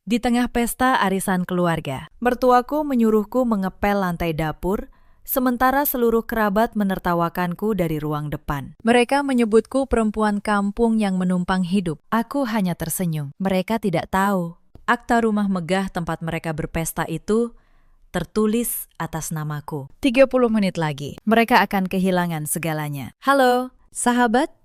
Di tengah pesta arisan keluarga, mertuaku menyuruhku mengepel lantai dapur, sementara seluruh kerabat menertawakanku dari ruang depan. Mereka menyebutku perempuan kampung yang menumpang hidup. Aku hanya tersenyum. Mereka tidak tahu. Akta rumah megah tempat mereka berpesta itu tertulis atas namaku. 30 menit lagi, mereka akan kehilangan segalanya. Halo, sahabat.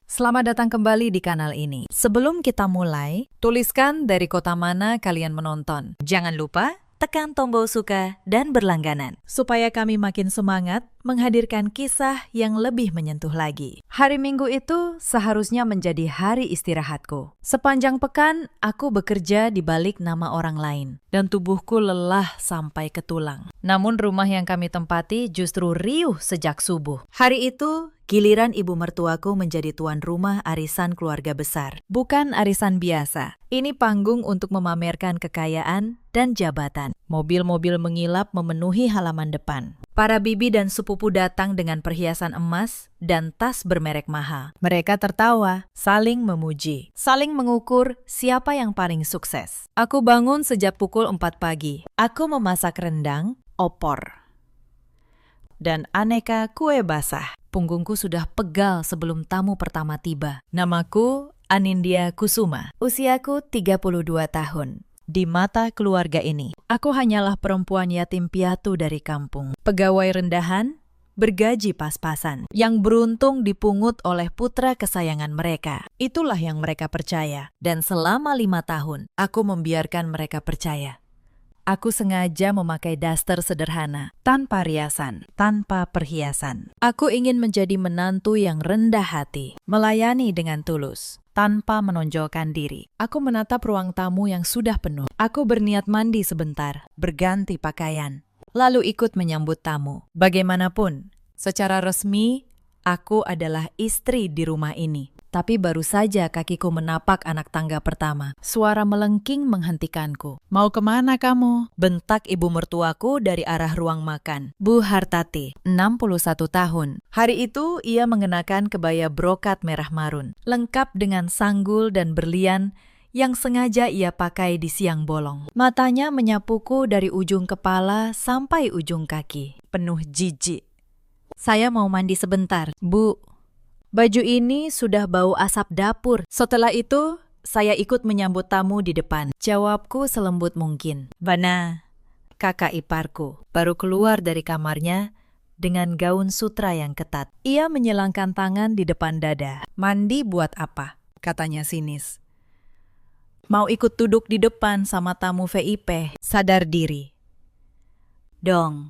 Selamat datang kembali di kanal ini. Sebelum kita mulai, tuliskan dari kota mana kalian menonton. Jangan lupa tekan tombol suka dan berlangganan, supaya kami makin semangat menghadirkan kisah yang lebih menyentuh lagi. Hari Minggu itu seharusnya menjadi hari istirahatku. Sepanjang pekan, aku bekerja di balik nama orang lain, dan tubuhku lelah sampai ke tulang. Namun rumah yang kami tempati justru riuh sejak subuh. Hari itu, giliran ibu mertuaku menjadi tuan rumah arisan keluarga besar. Bukan arisan biasa. Ini panggung untuk memamerkan kekayaan dan jabatan. Mobil-mobil mengilap memenuhi halaman depan. Para bibi dan sepupu datang dengan perhiasan emas dan tas bermerek mahal. Mereka tertawa, saling memuji, saling mengukur siapa yang paling sukses. Aku bangun sejak pukul 4 pagi. Aku memasak rendang, opor, dan aneka kue basah. Punggungku sudah pegal sebelum tamu pertama tiba. Namaku Anindya Kusuma. Usiaku 32 tahun. Di mata keluarga ini, aku hanyalah perempuan yatim piatu dari kampung. Pegawai rendahan, bergaji pas-pasan, yang beruntung dipungut oleh putra kesayangan mereka. Itulah yang mereka percaya. Dan selama 5 tahun, aku membiarkan mereka percaya. Aku sengaja memakai daster sederhana, tanpa riasan, tanpa perhiasan. Aku ingin menjadi menantu yang rendah hati, melayani dengan tulus, tanpa menonjolkan diri. Aku menatap ruang tamu yang sudah penuh. Aku berniat mandi sebentar, berganti pakaian, lalu ikut menyambut tamu. Bagaimanapun, secara resmi, aku adalah istri di rumah ini. Tapi baru saja kakiku menapak anak tangga pertama. Suara melengking menghentikanku. "Mau kemana kamu?" bentak ibu mertuaku dari arah ruang makan. Bu Hartati, 61 tahun. Hari itu ia mengenakan kebaya brokat merah marun, lengkap dengan sanggul dan berlian yang sengaja ia pakai di siang bolong. Matanya menyapuku dari ujung kepala sampai ujung kaki, penuh jijik. "Saya mau mandi sebentar, Bu. Baju ini sudah bau asap dapur." Setelah itu, saya ikut menyambut tamu di depan. Jawabku selembut mungkin. Bana, kakak iparku, baru keluar dari kamarnya dengan gaun sutra yang ketat. Ia menyilangkan tangan di depan dada. "Mandi buat apa?" katanya sinis. "Mau ikut duduk di depan sama tamu VIP. Sadar diri dong.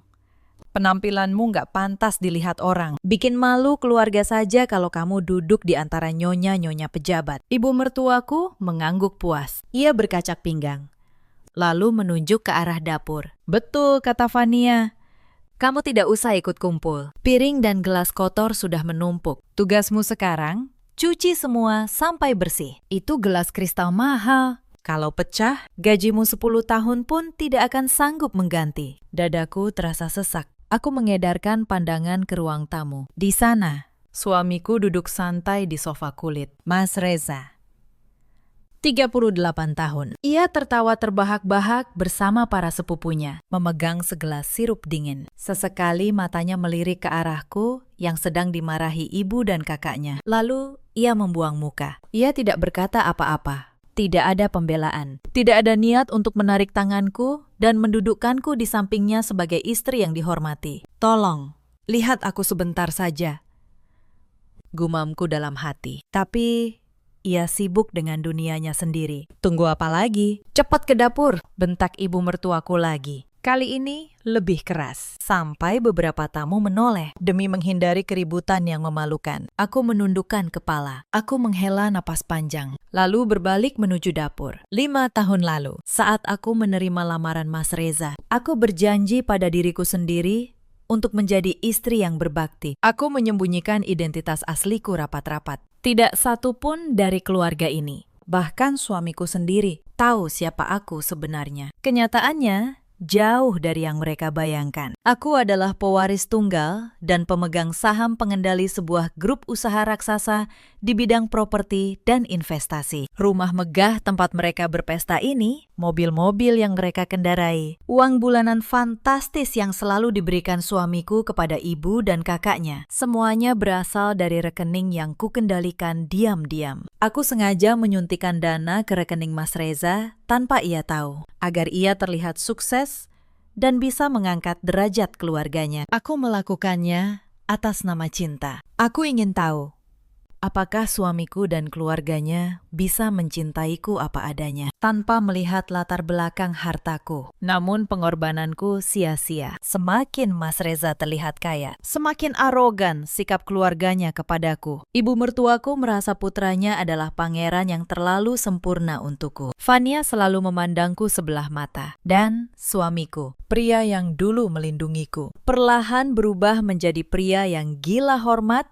Penampilanmu nggak pantas dilihat orang. Bikin malu keluarga saja kalau kamu duduk di antara nyonya-nyonya pejabat." Ibu mertuaku mengangguk puas. Ia berkacak pinggang, lalu menunjuk ke arah dapur. "Betul," kata Fania. "Kamu tidak usah ikut kumpul. Piring dan gelas kotor sudah menumpuk. Tugasmu sekarang, cuci semua sampai bersih. Itu gelas kristal mahal. Kalau pecah, gajimu 10 tahun pun tidak akan sanggup mengganti." Dadaku terasa sesak. Aku mengedarkan pandangan ke ruang tamu. Di sana, suamiku duduk santai di sofa kulit. Mas Reza, 38 tahun. Ia tertawa terbahak-bahak bersama para sepupunya, memegang segelas sirup dingin. Sesekali matanya melirik ke arahku yang sedang dimarahi ibu dan kakaknya. Lalu ia membuang muka. Ia tidak berkata apa-apa. Tidak ada pembelaan. Tidak ada niat untuk menarik tanganku dan mendudukkanku di sampingnya sebagai istri yang dihormati. "Tolong, lihat aku sebentar saja," gumamku dalam hati. Tapi ia sibuk dengan dunianya sendiri. "Tunggu apa lagi? Cepat ke dapur," bentak ibu mertuaku lagi. Kali ini lebih keras, sampai beberapa tamu menoleh demi menghindari keributan yang memalukan. Aku menundukkan kepala. Aku menghela napas panjang, lalu berbalik menuju dapur. 5 tahun lalu, saat aku menerima lamaran Mas Reza, aku berjanji pada diriku sendiri untuk menjadi istri yang berbakti. Aku menyembunyikan identitas asliku rapat-rapat. Tidak satu pun dari keluarga ini, bahkan suamiku sendiri, tahu siapa aku sebenarnya. Kenyataannya jauh dari yang mereka bayangkan. Aku adalah pewaris tunggal dan pemegang saham pengendali sebuah grup usaha raksasa di bidang properti dan investasi. Rumah megah tempat mereka berpesta ini, mobil-mobil yang mereka kendarai, uang bulanan fantastis yang selalu diberikan suamiku kepada ibu dan kakaknya. Semuanya berasal dari rekening yang kukendalikan diam-diam. Aku sengaja menyuntikkan dana ke rekening Mas Reza tanpa ia tahu, agar ia terlihat sukses dan bisa mengangkat derajat keluarganya. Aku melakukannya atas nama cinta. Aku ingin tahu, apakah suamiku dan keluarganya bisa mencintaiku apa adanya, tanpa melihat latar belakang hartaku. Namun pengorbananku sia-sia. Semakin Mas Reza terlihat kaya, semakin arogan sikap keluarganya kepadaku. Ibu mertuaku merasa putranya adalah pangeran yang terlalu sempurna untukku. Fania selalu memandangku sebelah mata. Dan suamiku, pria yang dulu melindungiku, perlahan berubah menjadi pria yang gila hormat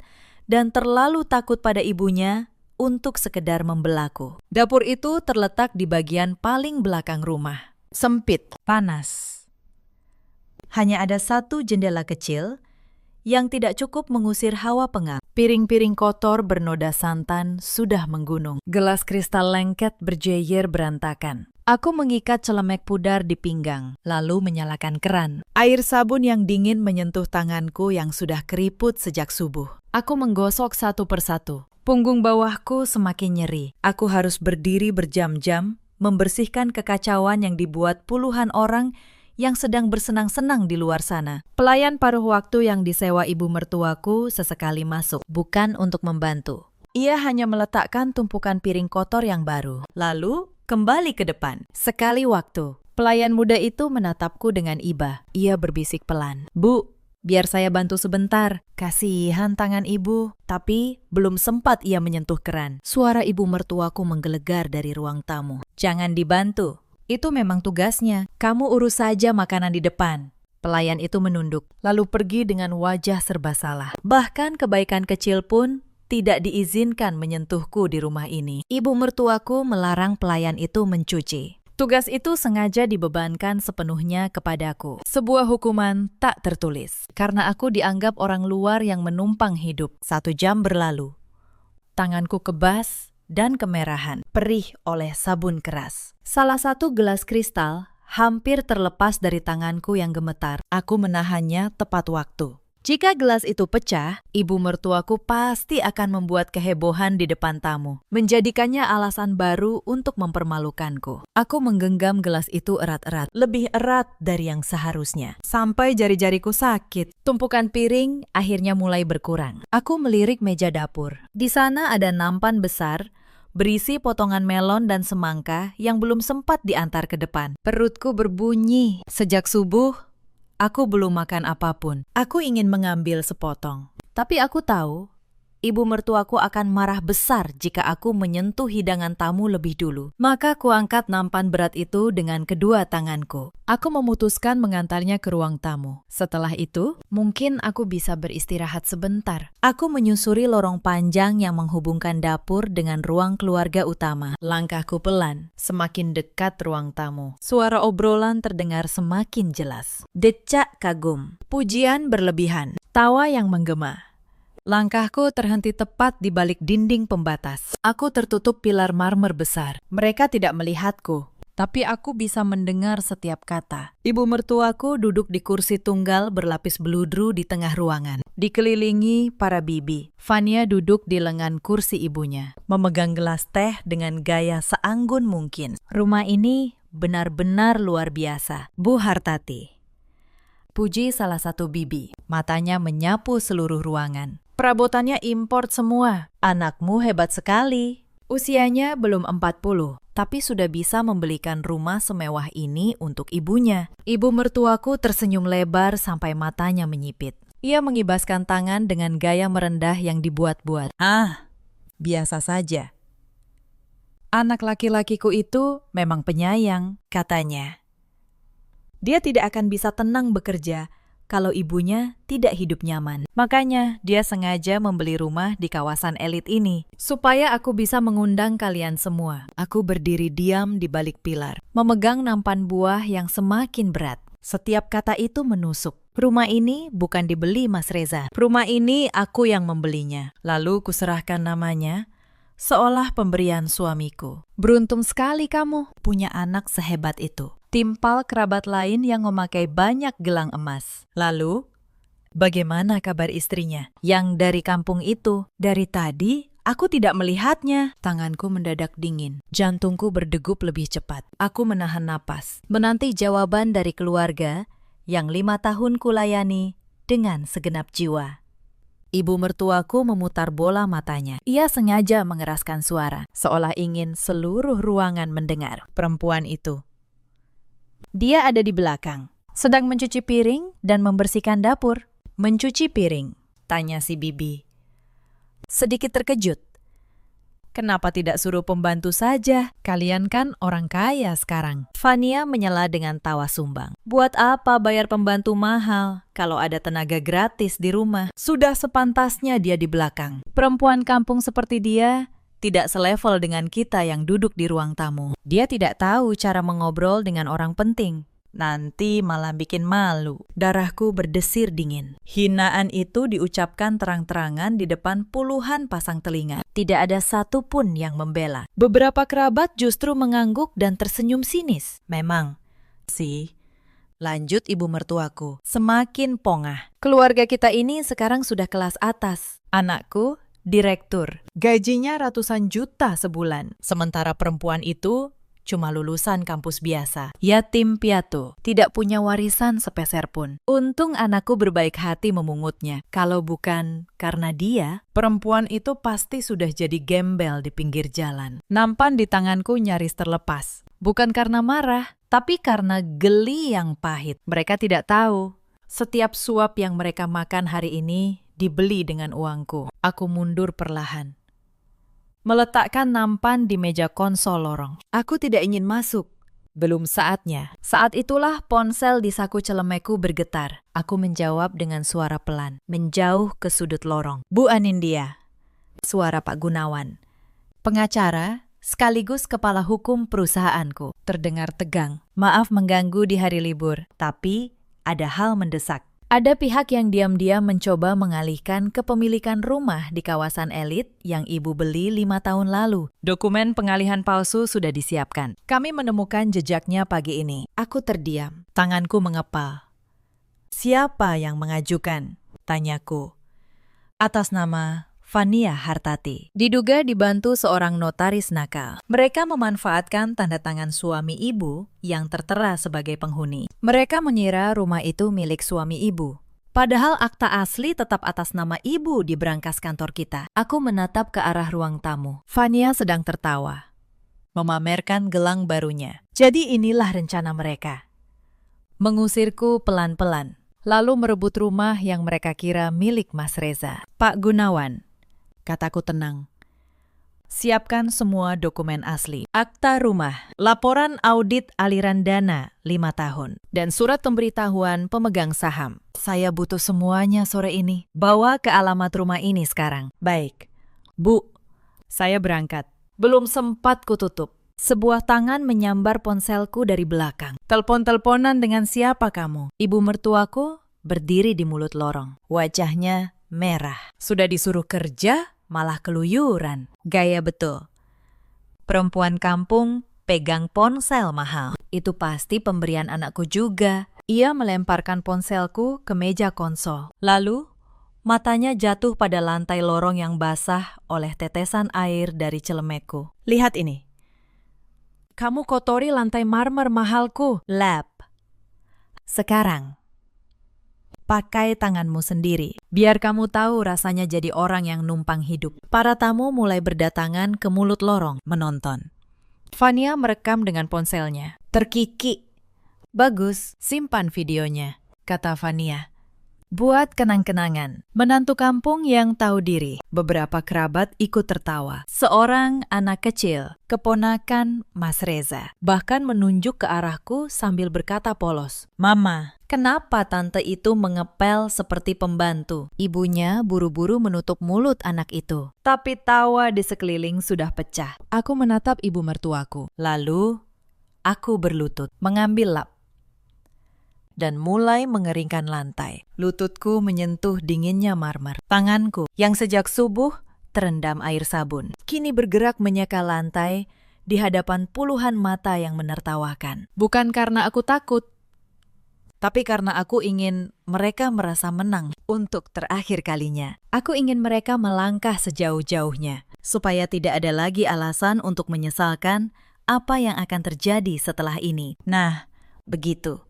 dan terlalu takut pada ibunya untuk sekedar membelaku. Dapur itu terletak di bagian paling belakang rumah. Sempit, panas. Hanya ada satu jendela kecil yang tidak cukup mengusir hawa pengap. Piring-piring kotor bernoda santan sudah menggunung. Gelas kristal lengket berjejer berantakan. Aku mengikat celemek pudar di pinggang, lalu menyalakan keran. Air sabun yang dingin menyentuh tanganku yang sudah keriput sejak subuh. Aku menggosok satu persatu. Punggung bawahku semakin nyeri. Aku harus berdiri berjam-jam, membersihkan kekacauan yang dibuat puluhan orang yang sedang bersenang-senang di luar sana. Pelayan paruh waktu yang disewa ibu mertuaku sesekali masuk, bukan untuk membantu. Ia hanya meletakkan tumpukan piring kotor yang baru, lalu kembali ke depan. Sekali waktu, pelayan muda itu menatapku dengan iba. Ia berbisik pelan, "Bu, biar saya bantu sebentar." Kasihan tangan ibu, tapi belum sempat ia menyentuh keran. Suara ibu mertuaku menggelegar dari ruang tamu. "Jangan dibantu. Itu memang tugasnya. Kamu urus saja makanan di depan." Pelayan itu menunduk, lalu pergi dengan wajah serba salah. Bahkan kebaikan kecil pun tidak diizinkan menyentuhku di rumah ini. Ibu mertuaku melarang pelayan itu mencuci. Tugas itu sengaja dibebankan sepenuhnya kepadaku. Sebuah hukuman tak tertulis, karena aku dianggap orang luar yang menumpang hidup. 1 jam berlalu. Tanganku kebas dan kemerahan, perih oleh sabun keras. Salah satu gelas kristal hampir terlepas dari tanganku yang gemetar. Aku menahannya tepat waktu. Jika gelas itu pecah, ibu mertuaku pasti akan membuat kehebohan di depan tamu, menjadikannya alasan baru untuk mempermalukanku. Aku menggenggam gelas itu erat-erat, lebih erat dari yang seharusnya, sampai jari-jariku sakit. Tumpukan piring akhirnya mulai berkurang. Aku melirik meja dapur. Di sana ada nampan besar berisi potongan melon dan semangka yang belum sempat diantar ke depan. Perutku berbunyi. Sejak subuh, aku belum makan apapun. Aku ingin mengambil sepotong. Tapi aku tahu, ibu mertuaku akan marah besar jika aku menyentuh hidangan tamu lebih dulu. Maka kuangkat nampan berat itu dengan kedua tanganku. Aku memutuskan mengantarnya ke ruang tamu. Setelah itu, mungkin aku bisa beristirahat sebentar. Aku menyusuri lorong panjang yang menghubungkan dapur dengan ruang keluarga utama. Langkahku pelan, semakin dekat ruang tamu. Suara obrolan terdengar semakin jelas. Decak kagum, pujian berlebihan, tawa yang menggema. Langkahku terhenti tepat di balik dinding pembatas. Aku tertutup pilar marmer besar. Mereka tidak melihatku, tapi aku bisa mendengar setiap kata. Ibu mertuaku duduk di kursi tunggal berlapis beludru di tengah ruangan, dikelilingi para bibi. Fania duduk di lengan kursi ibunya, memegang gelas teh dengan gaya seanggun mungkin. "Rumah ini benar-benar luar biasa, Bu Hartati," puji salah satu bibi. Matanya menyapu seluruh ruangan. "Perabotannya import semua. Anakmu hebat sekali. Usianya belum 40, tapi sudah bisa membelikan rumah semewah ini untuk ibunya." Ibu mertuaku tersenyum lebar sampai matanya menyipit. Ia mengibaskan tangan dengan gaya merendah yang dibuat-buat. "Ah, biasa saja. Anak laki-lakiku itu memang penyayang," katanya. "Dia tidak akan bisa tenang bekerja kalau ibunya tidak hidup nyaman. Makanya dia sengaja membeli rumah di kawasan elit ini, supaya aku bisa mengundang kalian semua." Aku berdiri diam di balik pilar, memegang nampan buah yang semakin berat. Setiap kata itu menusuk. Rumah ini bukan dibeli, Mas Reza. Rumah ini aku yang membelinya. Lalu kuserahkan namanya seolah pemberian suamiku. Beruntung sekali kamu punya anak sehebat itu. Timpal kerabat lain yang memakai banyak gelang emas. Lalu, bagaimana kabar istrinya yang dari kampung itu? Dari tadi aku tidak melihatnya. Tanganku mendadak dingin. Jantungku berdegup lebih cepat. Aku menahan napas, menanti jawaban dari keluarga yang 5 tahun kulayani dengan segenap jiwa. Ibu mertuaku memutar bola matanya. Ia sengaja mengeraskan suara, seolah ingin seluruh ruangan mendengar. Perempuan itu. Dia ada di belakang, sedang mencuci piring dan membersihkan dapur. Mencuci piring, tanya si bibi. Sedikit terkejut. Kenapa tidak suruh pembantu saja? Kalian kan orang kaya sekarang. Fania menyela dengan tawa sumbang. Buat apa bayar pembantu mahal kalau ada tenaga gratis di rumah? Sudah sepantasnya dia di belakang. Perempuan kampung seperti dia tidak selevel dengan kita yang duduk di ruang tamu. Dia tidak tahu cara mengobrol dengan orang penting. Nanti malah bikin malu. Darahku berdesir dingin. Hinaan itu diucapkan terang-terangan di depan puluhan pasang telinga. Tidak ada satu pun yang membela. Beberapa kerabat justru mengangguk dan tersenyum sinis. Memang sih, lanjut ibu mertuaku, semakin pongah. Keluarga kita ini sekarang sudah kelas atas. Anakku direktur. Gajinya ratusan juta sebulan. Sementara perempuan itu cuma lulusan kampus biasa. Yatim piatu, tidak punya warisan sepeser pun. Untung anakku berbaik hati memungutnya. Kalau bukan karena dia, perempuan itu pasti sudah jadi gembel di pinggir jalan. Nampan di tanganku nyaris terlepas. Bukan karena marah, tapi karena geli yang pahit. Mereka tidak tahu, setiap suap yang mereka makan hari ini dibeli dengan uangku. Aku mundur perlahan, meletakkan nampan di meja konsol lorong. Aku tidak ingin masuk. Belum saatnya. Saat itulah ponsel di saku celemeku bergetar. Aku menjawab dengan suara pelan, menjauh ke sudut lorong. Bu Anindya. Suara Pak Gunawan, pengacara sekaligus kepala hukum perusahaanku. Terdengar tegang. Maaf mengganggu di hari libur, tapi ada hal mendesak. Ada pihak yang diam-diam mencoba mengalihkan kepemilikan rumah di kawasan elit yang ibu beli 5 tahun lalu. Dokumen pengalihan palsu sudah disiapkan. Kami menemukan jejaknya pagi ini. Aku terdiam, tanganku mengepal. Siapa yang mengajukan? Tanyaku. Atas nama Fania Hartati. Diduga dibantu seorang notaris nakal. Mereka memanfaatkan tanda tangan suami ibu yang tertera sebagai penghuni. Mereka mengira rumah itu milik suami ibu. Padahal akta asli tetap atas nama ibu di brankas kantor kita. Aku menatap ke arah ruang tamu. Fania sedang tertawa, memamerkan gelang barunya. Jadi inilah rencana mereka. Mengusirku pelan-pelan, lalu merebut rumah yang mereka kira milik Mas Reza. Pak Gunawan, kataku tenang. Siapkan semua dokumen asli. Akta rumah, laporan audit aliran dana 5 tahun, dan surat pemberitahuan pemegang saham. Saya butuh semuanya sore ini. Bawa ke alamat rumah ini sekarang. Baik. Bu, saya berangkat. Belum sempat kututup. Sebuah tangan menyambar ponselku dari belakang. Telepon-teleponan dengan siapa kamu? Ibu mertuaku berdiri di mulut lorong. Wajahnya merah. Sudah disuruh kerja, malah keluyuran. Gaya betul. Perempuan kampung pegang ponsel mahal. Itu pasti pemberian anakku juga. Ia melemparkan ponselku ke meja konsol. Lalu, matanya jatuh pada lantai lorong yang basah oleh tetesan air dari celemekku. Lihat ini. Kamu kotori lantai marmer mahalku, Lab. Sekarang, pakai tanganmu sendiri, biar kamu tahu rasanya jadi orang yang numpang hidup. Para tamu mulai berdatangan ke mulut lorong menonton. Fania merekam dengan ponselnya. Terkikik. Bagus, simpan videonya, kata Fania. Buat kenang-kenangan. Menantu kampung yang tahu diri. Beberapa kerabat ikut tertawa. Seorang anak kecil, keponakan Mas Reza, bahkan menunjuk ke arahku sambil berkata polos, "Mama, kenapa tante itu mengepel seperti pembantu?" Ibunya buru-buru menutup mulut anak itu. Tapi tawa di sekeliling sudah pecah. Aku menatap ibu mertuaku. Lalu, aku berlutut, mengambil lap. dan mulai mengeringkan lantai. Lututku menyentuh dinginnya marmer. Tanganku yang sejak subuh terendam air sabun, kini bergerak menyeka lantai di hadapan puluhan mata yang menertawakan. Bukan karena aku takut, tapi karena aku ingin mereka merasa menang untuk terakhir kalinya. Aku ingin mereka melangkah sejauh-jauhnya, supaya tidak ada lagi alasan untuk menyesalkan apa yang akan terjadi setelah ini. Nah, begitu,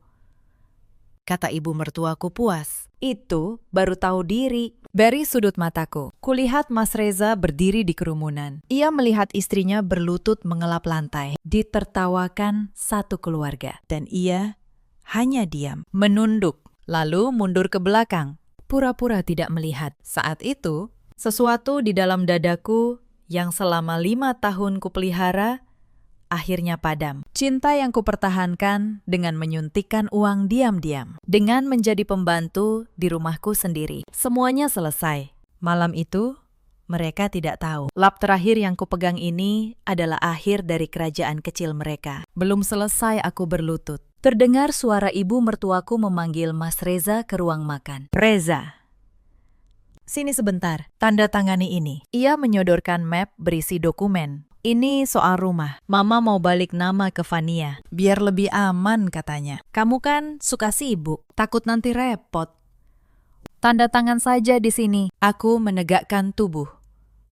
kata ibu mertuaku puas. Itu baru tahu diri. Dari sudut mataku, kulihat Mas Reza berdiri di kerumunan. Ia melihat istrinya berlutut mengelap lantai, ditertawakan satu keluarga. Dan ia hanya diam, menunduk, lalu mundur ke belakang, pura-pura tidak melihat. Saat itu, sesuatu di dalam dadaku yang selama 5 tahun kupelihara akhirnya padam. Cinta yang kupertahankan dengan menyuntikkan uang diam-diam, dengan menjadi pembantu di rumahku sendiri. Semuanya selesai. Malam itu, mereka tidak tahu. Lap terakhir yang kupegang ini adalah akhir dari kerajaan kecil mereka. Belum selesai aku berlutut. Terdengar suara ibu mertuaku memanggil Mas Reza ke ruang makan. Reza, sini sebentar, tanda tangani ini. Ia menyodorkan map berisi dokumen. Ini soal rumah. Mama mau balik nama ke Fania, biar lebih aman katanya. Kamu kan suka sibuk, takut nanti repot. Tanda tangan saja di sini. Aku menegakkan tubuh,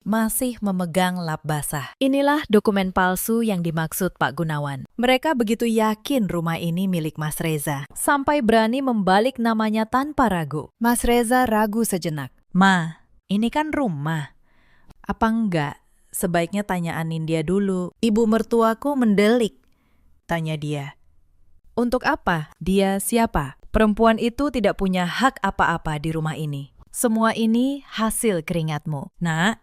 masih memegang lap basah. Inilah dokumen palsu yang dimaksud Pak Gunawan. Mereka begitu yakin rumah ini milik Mas Reza, sampai berani membalik namanya tanpa ragu. Mas Reza ragu sejenak. Ma, ini kan rumah. Apa enggak? Sebaiknya tanyaanin dia dulu. Ibu mertuaku mendelik. Tanya dia. Untuk apa? Dia siapa? Perempuan itu tidak punya hak apa-apa di rumah ini. Semua ini hasil keringatmu. Nak,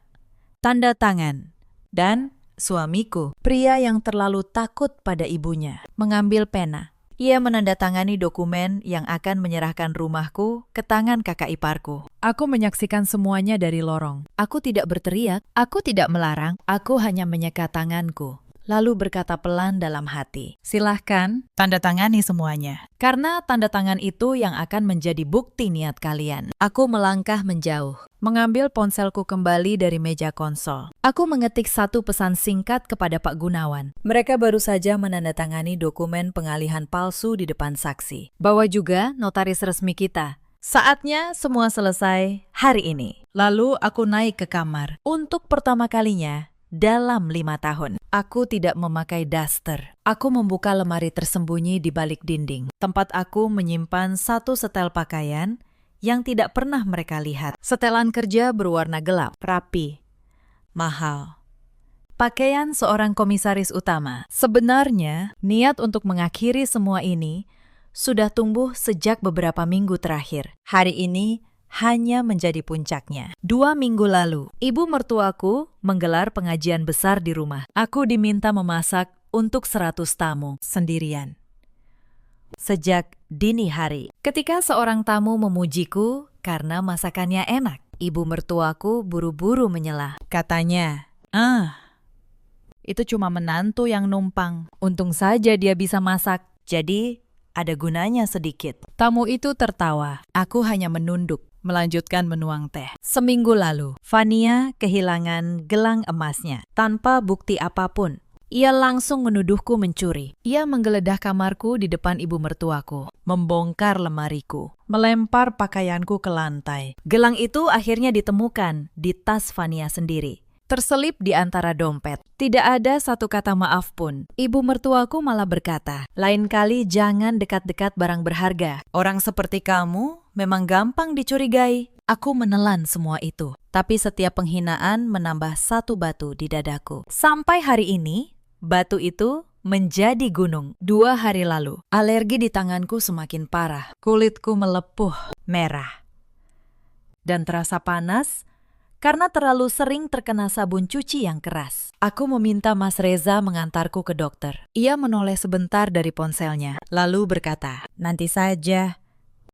tanda tangan. Dan suamiku, pria yang terlalu takut pada ibunya, mengambil pena. Ia menandatangani dokumen yang akan menyerahkan rumahku ke tangan kakak iparku. Aku menyaksikan semuanya dari lorong. Aku tidak berteriak, aku tidak melarang, aku hanya menyeka tanganku. Lalu berkata pelan dalam hati, silahkan tanda tangani semuanya. Karena tanda tangan itu yang akan menjadi bukti niat kalian. Aku melangkah menjauh, mengambil ponselku kembali dari meja konsol. Aku mengetik satu pesan singkat kepada Pak Gunawan. Mereka baru saja menandatangani dokumen pengalihan palsu di depan saksi. Bawa juga notaris resmi kita. Saatnya semua selesai hari ini. Lalu aku naik ke kamar. Untuk pertama kalinya dalam 5 tahun, aku tidak memakai daster. Aku membuka lemari tersembunyi di balik dinding. Tempat aku menyimpan satu setel pakaian yang tidak pernah mereka lihat. Setelan kerja berwarna gelap, rapi, mahal. Pakaian seorang komisaris utama. Sebenarnya, niat untuk mengakhiri semua ini sudah tumbuh sejak beberapa minggu terakhir. Hari ini hanya menjadi puncaknya. 2 minggu lalu, ibu mertuaku menggelar pengajian besar di rumah. Aku diminta memasak untuk 100 tamu sendirian. Sejak dini hari, ketika seorang tamu memujiku karena masakannya enak, ibu mertuaku buru-buru menyela. Katanya, itu cuma menantu yang numpang. Untung saja dia bisa masak, jadi ada gunanya sedikit. Tamu itu tertawa. Aku hanya menunduk, melanjutkan menuang teh. Seminggu lalu, Fania kehilangan gelang emasnya tanpa bukti apapun. Ia langsung menuduhku mencuri. Ia menggeledah kamarku di depan ibu mertuaku, membongkar lemariku, melempar pakaianku ke lantai. Gelang itu akhirnya ditemukan di tas Fania sendiri, terselip di antara dompet. Tidak ada satu kata maaf pun. Ibu mertuaku malah berkata, lain kali jangan dekat-dekat barang berharga. Orang seperti kamu memang gampang dicurigai. Aku menelan semua itu. Tapi setiap penghinaan menambah satu batu di dadaku. Sampai hari ini, batu itu menjadi gunung. 2 hari lalu, alergi di tanganku semakin parah. Kulitku melepuh, merah, dan terasa panas karena terlalu sering terkena sabun cuci yang keras. Aku meminta Mas Reza mengantarku ke dokter. Ia menoleh sebentar dari ponselnya, lalu berkata, nanti saja.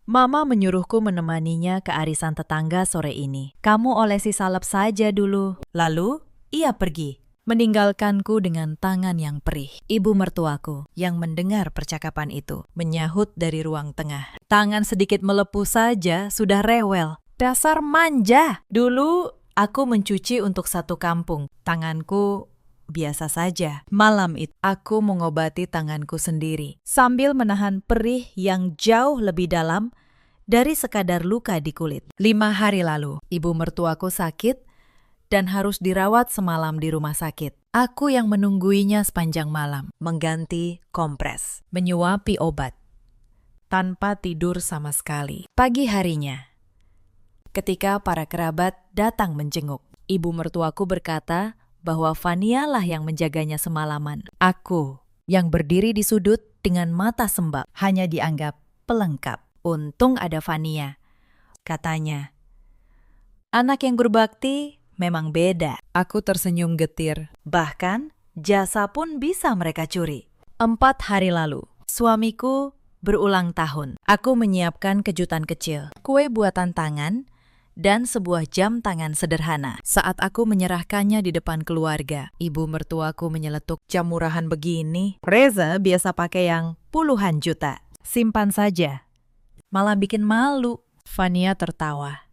Mama menyuruhku menemaninya ke arisan tetangga sore ini. Kamu olesi salep saja dulu. Lalu, ia pergi. meninggalkanku dengan tangan yang perih. Ibu mertuaku yang mendengar percakapan itu menyahut dari ruang tengah. Tangan sedikit melepuh saja sudah rewel. Dasar manja! Dulu aku mencuci untuk satu kampung. Tanganku biasa saja. Malam itu aku mengobati tanganku sendiri sambil menahan perih yang jauh lebih dalam dari sekadar luka di kulit. 5 hari lalu, ibu mertuaku sakit dan harus dirawat semalam di rumah sakit. Aku yang menungguinya sepanjang malam, mengganti kompres, menyuapi obat, tanpa tidur sama sekali. Pagi harinya, ketika para kerabat datang menjenguk, ibu mertuaku berkata bahwa Fania lah yang menjaganya semalaman. Aku yang berdiri di sudut dengan mata sembab, hanya dianggap pelengkap. Untung ada Fania, katanya. Anak yang berbakti memang beda. Aku tersenyum getir. Bahkan, jasa pun bisa mereka curi. 4 hari lalu, suamiku berulang tahun. Aku menyiapkan kejutan kecil, kue buatan tangan, dan sebuah jam tangan sederhana. Saat aku menyerahkannya di depan keluarga, ibu mertuaku menyeletuk, "Jam murahan begini, Reza biasa pakai yang puluhan juta. Simpan saja." Malah bikin malu. Fania tertawa.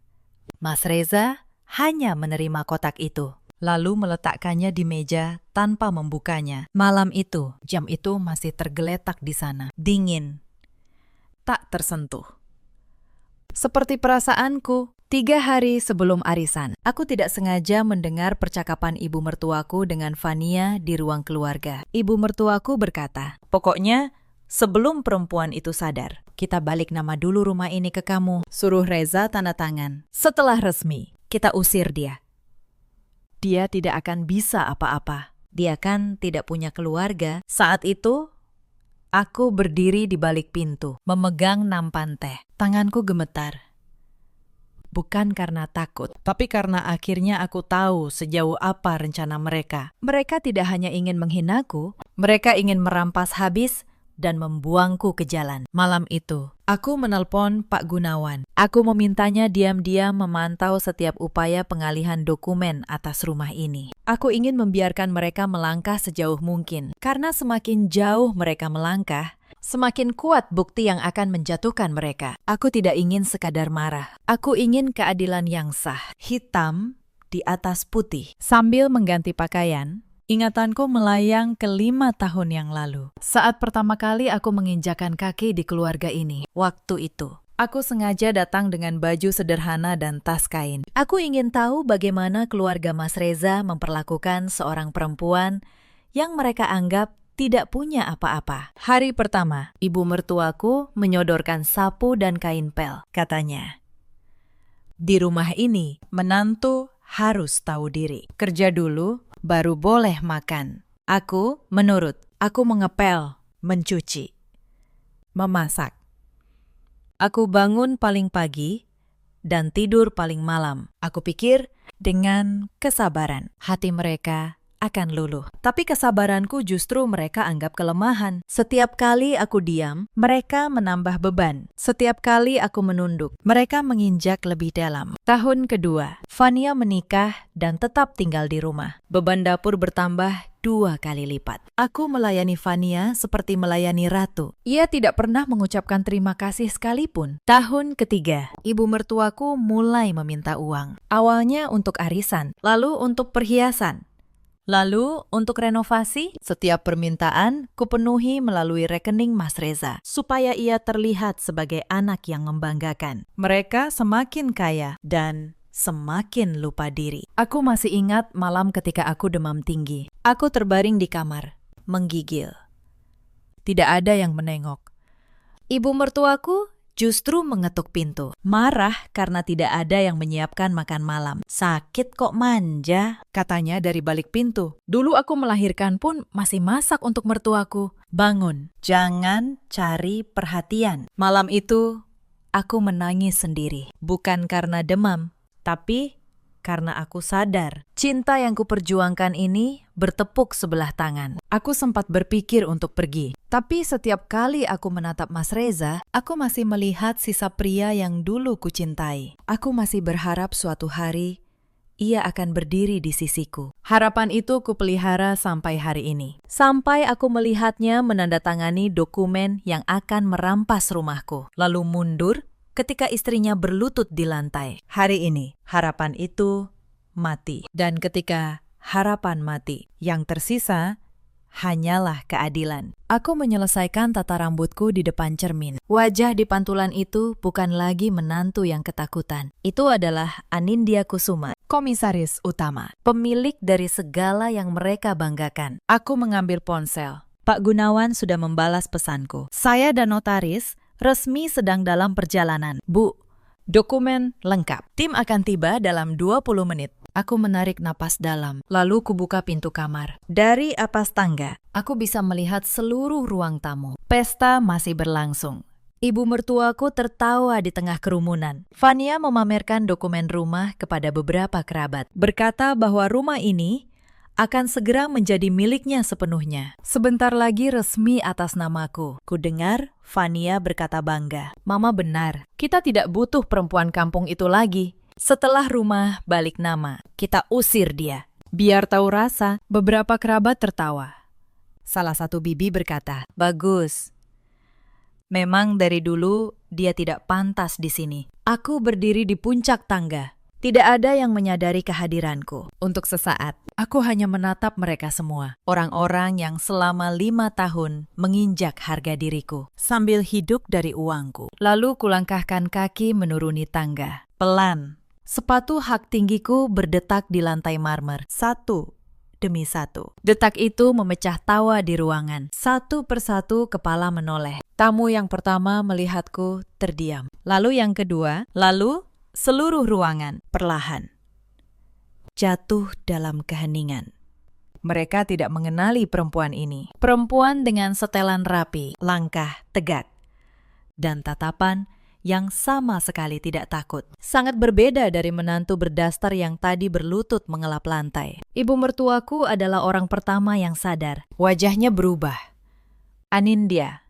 Mas Reza hanya menerima kotak itu, lalu meletakkannya di meja tanpa membukanya. Malam itu, jam itu masih tergeletak di sana, dingin, tak tersentuh. Seperti perasaanku, 3 hari sebelum arisan, aku tidak sengaja mendengar percakapan ibu mertuaku dengan Fania di ruang keluarga. Ibu mertuaku berkata, "Pokoknya, sebelum perempuan itu sadar, kita balik nama dulu rumah ini ke kamu. Suruh Reza tanda tangan. Setelah resmi, kita usir dia. Dia tidak akan bisa apa-apa. Dia kan tidak punya keluarga." Saat itu, aku berdiri di balik pintu, memegang nampan teh. Tanganku gemetar. Bukan karena takut, tapi karena akhirnya aku tahu sejauh apa rencana mereka. Mereka tidak hanya ingin menghinaku, mereka ingin merampas habis dan membuangku ke jalan. Malam itu, aku menelpon Pak Gunawan. Aku memintanya diam-diam memantau setiap upaya pengalihan dokumen atas rumah ini. Aku ingin membiarkan mereka melangkah sejauh mungkin, karena semakin jauh mereka melangkah, semakin kuat bukti yang akan menjatuhkan mereka. Aku tidak ingin sekadar marah. Aku ingin keadilan yang sah, hitam di atas putih. Sambil mengganti pakaian, ingatanku melayang ke 5 tahun yang lalu. Saat pertama kali aku menginjakan kaki di keluarga ini. Waktu itu, aku sengaja datang dengan baju sederhana dan tas kain. Aku ingin tahu bagaimana keluarga Mas Reza memperlakukan seorang perempuan yang mereka anggap tidak punya apa-apa. Hari pertama, ibu mertuaku menyodorkan sapu dan kain pel. Katanya, "Di rumah ini, menantu harus tahu diri. Kerja dulu, baru boleh makan." Aku menurut. Aku mengepel, mencuci, memasak. Aku bangun paling pagi dan tidur paling malam. Aku pikir dengan kesabaran, hati mereka akan luluh. Tapi kesabaranku justru mereka anggap kelemahan. Setiap kali aku diam, mereka menambah beban. Setiap kali aku menunduk, mereka menginjak lebih dalam. Tahun kedua, Fania menikah dan tetap tinggal di rumah. Beban dapur bertambah 2 kali lipat. Aku melayani Fania seperti melayani ratu. Ia tidak pernah mengucapkan terima kasih sekalipun. Tahun ketiga, ibu mertuaku mulai meminta uang. Awalnya untuk arisan, lalu untuk perhiasan. Lalu, untuk renovasi, setiap permintaan kupenuhi melalui rekening Mas Reza, supaya ia terlihat sebagai anak yang membanggakan. Mereka semakin kaya dan semakin lupa diri. Aku masih ingat malam ketika aku demam tinggi. Aku terbaring di kamar, menggigil. Tidak ada yang menengok. Ibu mertuaku justru mengetuk pintu, marah karena tidak ada yang menyiapkan makan malam. "Sakit kok manja," katanya dari balik pintu. "Dulu aku melahirkan pun masih masak untuk mertuaku." Bangun, jangan cari perhatian. Malam itu, aku menangis sendiri. Bukan karena demam, tapi karena aku sadar cinta yang kuperjuangkan ini bertepuk sebelah tangan. Aku sempat berpikir untuk pergi. Tapi setiap kali aku menatap Mas Reza, aku masih melihat sisa pria yang dulu kucintai. Aku masih berharap suatu hari ia akan berdiri di sisiku. Harapan itu kupelihara sampai hari ini. Sampai aku melihatnya menandatangani dokumen yang akan merampas rumahku. Lalu mundur ketika istrinya berlutut di lantai. Hari ini, harapan itu mati. Dan ketika harapan mati, yang tersisa hanyalah keadilan. Aku menyelesaikan tata rambutku di depan cermin. Wajah di pantulan itu bukan lagi menantu yang ketakutan. Itu adalah Anindya Kusuma, komisaris utama, pemilik dari segala yang mereka banggakan. Aku mengambil ponsel. Pak Gunawan sudah membalas pesanku. Saya dan notaris resmi sedang dalam perjalanan. Bu, dokumen lengkap. Tim akan tiba dalam 20 menit. Aku menarik napas dalam, lalu kubuka pintu kamar. Dari atas tangga, aku bisa melihat seluruh ruang tamu. Pesta masih berlangsung. Ibu mertuaku tertawa di tengah kerumunan. Fania memamerkan dokumen rumah kepada beberapa kerabat, berkata bahwa rumah ini akan segera menjadi miliknya sepenuhnya. Sebentar lagi resmi atas namaku. Kudengar Fania berkata bangga. Mama benar, kita tidak butuh perempuan kampung itu lagi. Setelah rumah balik nama, kita usir dia. Biar tahu rasa, beberapa kerabat tertawa. Salah satu bibi berkata, bagus. Memang dari dulu dia tidak pantas di sini. Aku berdiri di puncak tangga. Tidak ada yang menyadari kehadiranku. Untuk sesaat, aku hanya menatap mereka semua. Orang-orang yang selama 5 tahun menginjak harga diriku, sambil hidup dari uangku. Lalu kulangkahkan kaki menuruni tangga. Pelan. Sepatu hak tinggiku berdetak di lantai marmer, satu demi satu. Detak itu memecah tawa di ruangan. Satu persatu kepala menoleh. Tamu yang pertama melihatku terdiam. Lalu yang kedua, lalu seluruh ruangan perlahan jatuh dalam keheningan. Mereka tidak mengenali perempuan ini. Perempuan dengan setelan rapi, langkah tegak, dan tatapan yang sama sekali tidak takut. Sangat berbeda dari menantu berdastar yang tadi berlutut mengelap lantai. Ibu mertuaku adalah orang pertama yang sadar. Wajahnya berubah. Anindya,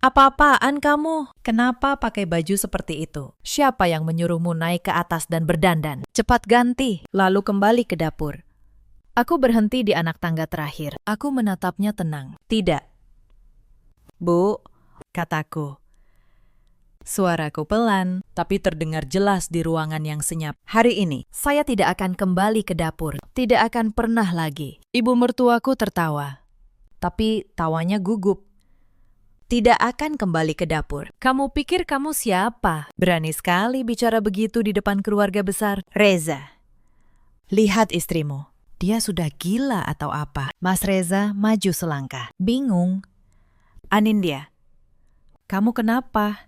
apa-apaan kamu? Kenapa pakai baju seperti itu? Siapa yang menyuruhmu naik ke atas dan berdandan? Cepat ganti, lalu kembali ke dapur. Aku berhenti di anak tangga terakhir. Aku menatapnya tenang. Tidak. Bu, kataku. Suaraku pelan, tapi terdengar jelas di ruangan yang senyap. Hari ini, saya tidak akan kembali ke dapur. Tidak akan pernah lagi. Ibu mertuaku tertawa. Tapi tawanya gugup. Tidak akan kembali ke dapur. Kamu pikir kamu siapa? Berani sekali bicara begitu di depan keluarga besar. Reza, lihat istrimu. Dia sudah gila atau apa? Mas Reza maju selangkah. Bingung. Anindya, kamu kenapa?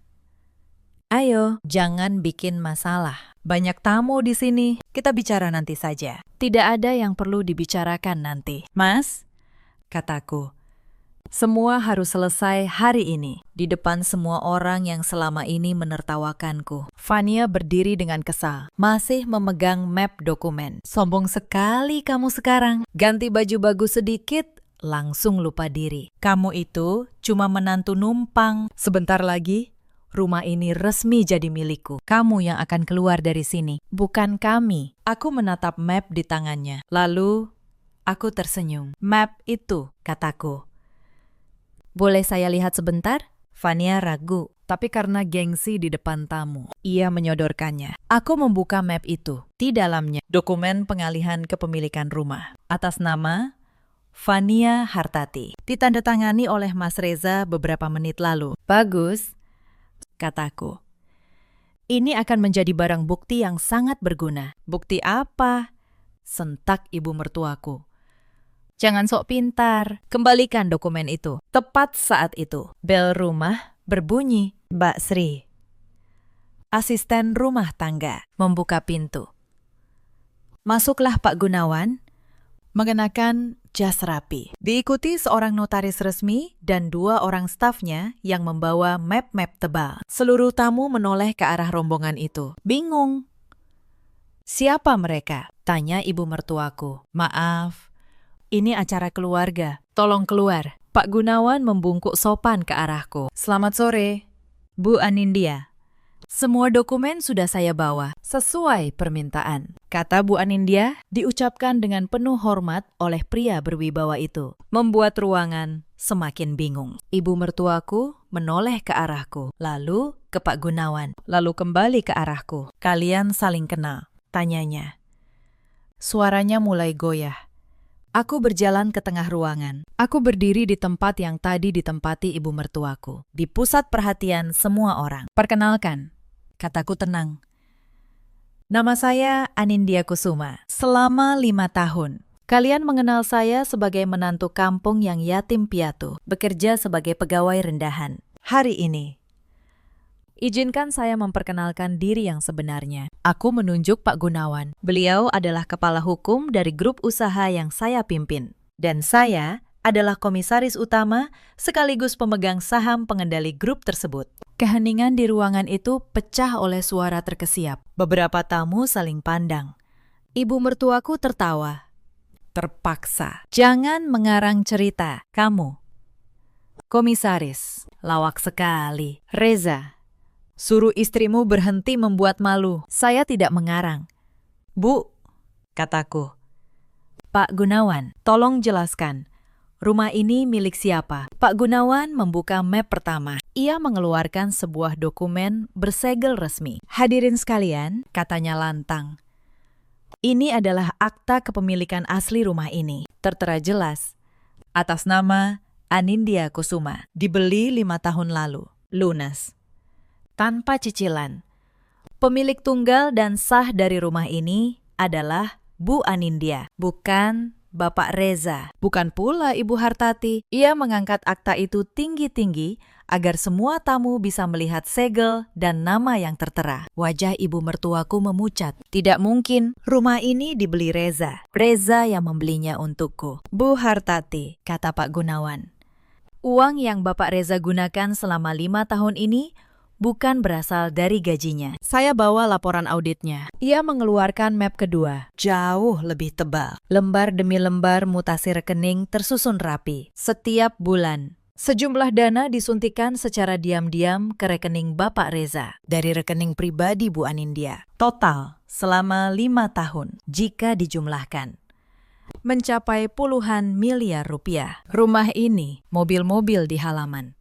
Ayo, jangan bikin masalah. Banyak tamu di sini. Kita bicara nanti saja. Tidak ada yang perlu dibicarakan nanti. Mas, kataku, semua harus selesai hari ini. Di depan semua orang yang selama ini menertawakanku. Fania berdiri dengan kesal. Masih memegang map dokumen. Sombong sekali kamu sekarang. Ganti baju bagus sedikit, langsung lupa diri. Kamu itu cuma menantu numpang. Sebentar lagi, rumah ini resmi jadi milikku. Kamu yang akan keluar dari sini, bukan kami. Aku menatap map di tangannya. Lalu, aku tersenyum. Map itu, kataku. Boleh saya lihat sebentar? Fania ragu, tapi karena gengsi di depan tamu, ia menyodorkannya. Aku membuka map itu. Di dalamnya, dokumen pengalihan kepemilikan rumah. Atas nama Fania Hartati. Ditandatangani oleh Mas Reza beberapa menit lalu. Bagus, kataku. Ini akan menjadi barang bukti yang sangat berguna. Bukti apa? Sentak ibu mertuaku. Jangan sok pintar. Kembalikan dokumen itu. Tepat saat itu, bel rumah berbunyi. Mbak Sri, asisten rumah tangga, membuka pintu. Masuklah Pak Gunawan, mengenakan jas rapi. Diikuti seorang notaris resmi dan 2 orang stafnya yang membawa map-map tebal. Seluruh tamu menoleh ke arah rombongan itu. Bingung. Siapa mereka? Tanya ibu mertuaku. Maaf, ini acara keluarga. Tolong keluar. Pak Gunawan membungkuk sopan ke arahku. Selamat sore, Bu Anindya. Semua dokumen sudah saya bawa, sesuai permintaan. Kata Bu Anindya diucapkan dengan penuh hormat oleh pria berwibawa itu. Membuat ruangan semakin bingung. Ibu mertuaku menoleh ke arahku, lalu ke Pak Gunawan, lalu kembali ke arahku. Kalian saling kenal, tanyanya. Suaranya mulai goyah. Aku berjalan ke tengah ruangan. Aku berdiri di tempat yang tadi ditempati ibu mertuaku. Di pusat perhatian semua orang. Perkenalkan, kataku tenang. Nama saya Anindya Kusuma. Selama 5 tahun, kalian mengenal saya sebagai menantu kampung yang yatim piatu, bekerja sebagai pegawai rendahan. Hari ini, izinkan saya memperkenalkan diri yang sebenarnya. Aku menunjuk Pak Gunawan. Beliau adalah kepala hukum dari grup usaha yang saya pimpin. Dan saya adalah komisaris utama sekaligus pemegang saham pengendali grup tersebut. Keheningan di ruangan itu pecah oleh suara terkesiap. Beberapa tamu saling pandang. Ibu mertuaku tertawa. Terpaksa. Jangan mengarang cerita, kamu. Komisaris, lawak sekali. Reza, suruh istrimu berhenti membuat malu. Saya tidak mengarang. Bu, kataku. Pak Gunawan, tolong jelaskan. Rumah ini milik siapa? Pak Gunawan membuka map pertama. Ia mengeluarkan sebuah dokumen bersegel resmi. Hadirin sekalian, katanya lantang. Ini adalah akta kepemilikan asli rumah ini. Tertera jelas. Atas nama Anindya Kusuma. Dibeli 5 tahun lalu. Lunas. Tanpa cicilan. Pemilik tunggal dan sah dari rumah ini adalah Bu Anindya, bukan Bapak Reza, bukan pula Ibu Hartati. Ia mengangkat akta itu tinggi-tinggi agar semua tamu bisa melihat segel dan nama yang tertera. Wajah ibu mertuaku memucat. Tidak mungkin, rumah ini dibeli Reza. Reza yang membelinya untukku. Bu Hartati, kata Pak Gunawan. Uang yang Bapak Reza gunakan selama 5 tahun ini bukan berasal dari gajinya. Saya bawa laporan auditnya. Ia mengeluarkan map kedua, jauh lebih tebal. Lembar demi lembar mutasi rekening tersusun rapi. Setiap bulan, sejumlah dana disuntikan secara diam-diam ke rekening Bapak Reza dari rekening pribadi Bu Anindya. Total selama 5 tahun, jika dijumlahkan, mencapai puluhan miliar rupiah. Rumah ini, mobil-mobil di halaman.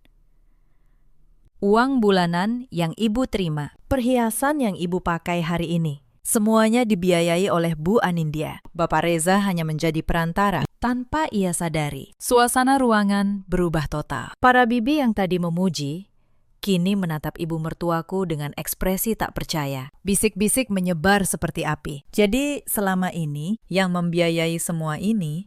Uang bulanan yang ibu terima, perhiasan yang ibu pakai hari ini, semuanya dibiayai oleh Bu Anindya. Bapak Reza hanya menjadi perantara tanpa ia sadari. Suasana ruangan berubah total. Para bibi yang tadi memuji, kini menatap ibu mertuaku dengan ekspresi tak percaya. Bisik-bisik menyebar seperti api. Jadi selama ini yang membiayai semua ini,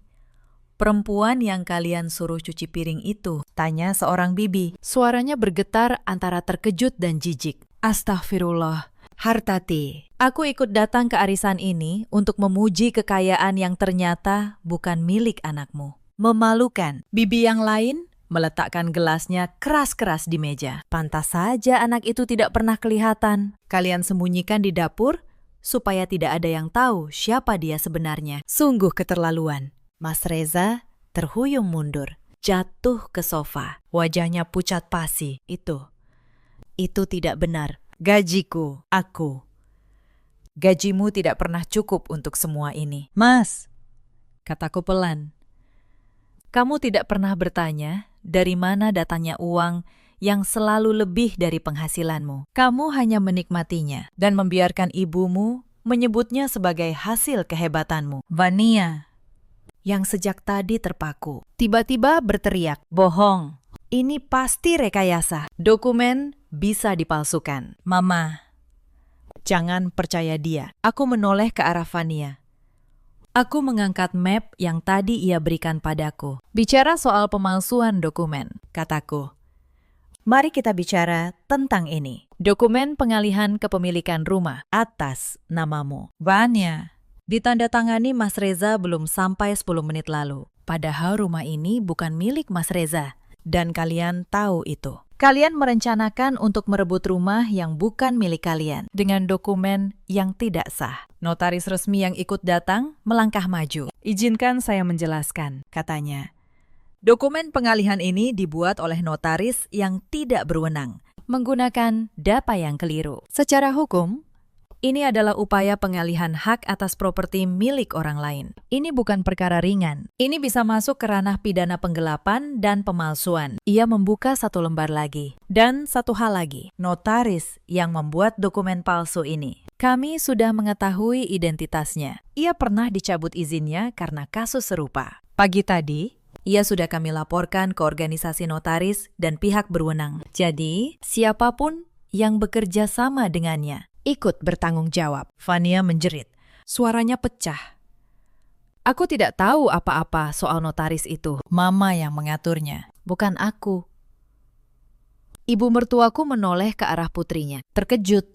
perempuan yang kalian suruh cuci piring itu, tanya seorang bibi. Suaranya bergetar antara terkejut dan jijik. Astagfirullah, Hartati, aku ikut datang ke arisan ini untuk memuji kekayaan yang ternyata bukan milik anakmu. Memalukan. Bibi yang lain meletakkan gelasnya keras-keras di meja. Pantas saja anak itu tidak pernah kelihatan. Kalian sembunyikan di dapur supaya tidak ada yang tahu siapa dia sebenarnya. Sungguh keterlaluan. Mas Reza terhuyung mundur, jatuh ke sofa. Wajahnya pucat pasi. Itu tidak benar. Gajiku, aku. Gajimu tidak pernah cukup untuk semua ini. Mas, kataku pelan. Kamu tidak pernah bertanya dari mana datangnya uang yang selalu lebih dari penghasilanmu. Kamu hanya menikmatinya dan membiarkan ibumu menyebutnya sebagai hasil kehebatanmu. Vania, yang sejak tadi terpaku, tiba-tiba berteriak, bohong. Ini pasti rekayasa. Dokumen bisa dipalsukan. Mama, jangan percaya dia. Aku menoleh ke arah Vania. Aku mengangkat map yang tadi ia berikan padaku. Bicara soal pemalsuan dokumen, kataku. Mari kita bicara tentang ini. Dokumen pengalihan kepemilikan rumah atas namamu. Vania, ditandatangani Mas Reza belum sampai 10 menit lalu. Padahal rumah ini bukan milik Mas Reza. Dan kalian tahu itu. Kalian merencanakan untuk merebut rumah yang bukan milik kalian dengan dokumen yang tidak sah. Notaris resmi yang ikut datang melangkah maju. Izinkan saya menjelaskan, katanya. Dokumen pengalihan ini dibuat oleh notaris yang tidak berwenang. menggunakan data yang keliru. Secara hukum, ini adalah upaya pengalihan hak atas properti milik orang lain. Ini bukan perkara ringan. Ini bisa masuk ke ranah pidana penggelapan dan pemalsuan. Ia membuka satu lembar lagi. Dan satu hal lagi, notaris yang membuat dokumen palsu ini. Kami sudah mengetahui identitasnya. Ia pernah dicabut izinnya karena kasus serupa. Pagi tadi, ia sudah kami laporkan ke organisasi notaris dan pihak berwenang. Jadi, siapapun yang bekerja sama dengannya ikut bertanggung jawab. Fania menjerit. Suaranya pecah. Aku tidak tahu apa-apa soal notaris itu. Mama yang mengaturnya, bukan aku. Ibu mertuaku menoleh ke arah putrinya, terkejut.